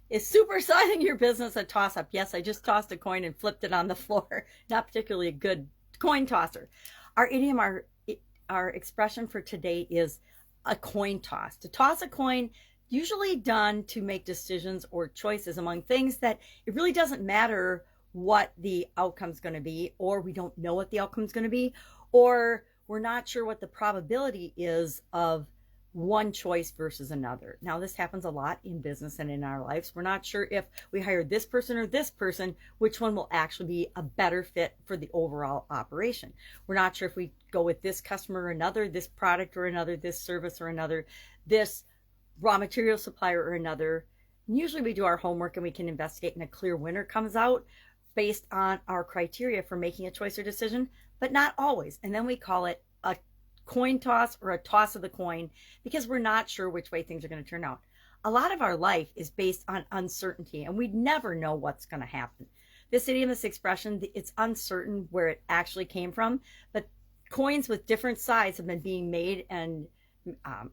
Is supersizing your business a toss up? Yes, I just tossed a coin and flipped it on the floor. Not particularly a good coin tosser. Our idiom, our expression for today is a coin toss. To toss a coin, usually done to make decisions or choices among things that it really doesn't matter what the outcome's going to be, or we don't know what the outcome's going to be, or we're not sure what the probability is of one choice versus another. Now, this happens a lot in business and in our lives. We're not sure if we hire this person or this person, which one will actually be a better fit for the overall operation. We're not sure if we go with this customer or another, this product or another, this service or another, this raw material supplier or another. And usually we do our homework and we can investigate, and a clear winner comes out based on our criteria for making a choice or decision, but not always. And then we call it a coin toss or a toss of the coin because we're not sure which way things are going to turn out. A lot of our life is based on uncertainty, and we never know what's going to happen. This idiom, this expression, it's uncertain where it actually came from, but coins with different sides have been being made and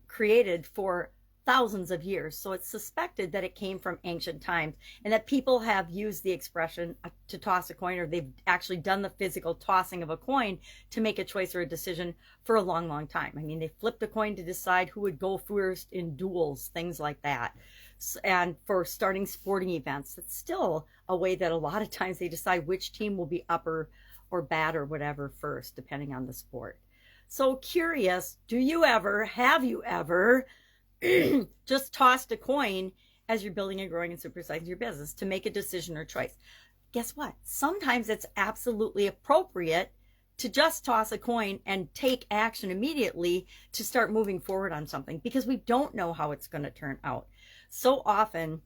created for thousands of years. So it's suspected that it came from ancient times and that people have used the expression to toss a coin, or they've actually done the physical tossing of a coin to make a choice or a decision for a long, long time. I mean, they flipped a coin to decide who would go first in duels, things like that. And for starting sporting events, it's still a way that a lot of times they decide which team will be up or bat or whatever first, depending on the sport. So curious, have you ever just tossed a coin as you're building and growing and supersizing your business to make a decision or choice? Guess what? Sometimes it's absolutely appropriate to just toss a coin and take action immediately to start moving forward on something, because we don't know how it's going to turn out. So often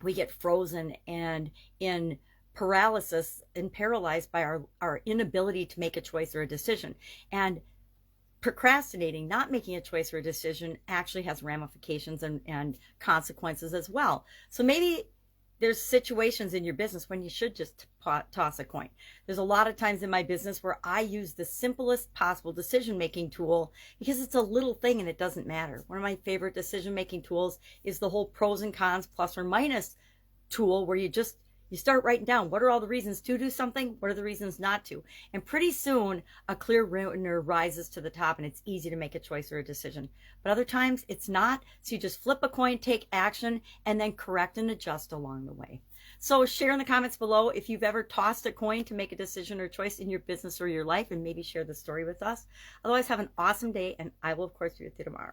we get frozen and in paralysis and paralyzed by our inability to make a choice or a decision. And procrastinating, not making a choice or a decision, actually has ramifications and consequences as well. So maybe there's situations in your business when you should just toss a coin. There's a lot of times in my business where I use the simplest possible decision-making tool because it's a little thing and it doesn't matter. One of my favorite decision-making tools is the whole pros and cons, plus or minus tool, where you start writing down what are all the reasons to do something, what are the reasons not to. And pretty soon a clear winner rises to the top and it's easy to make a choice or a decision. But other times it's not. So you just flip a coin, take action, and then correct and adjust along the way. So share in the comments below if you've ever tossed a coin to make a decision or choice in your business or your life, and maybe share the story with us. Otherwise, have an awesome day, and I will of course be with you tomorrow.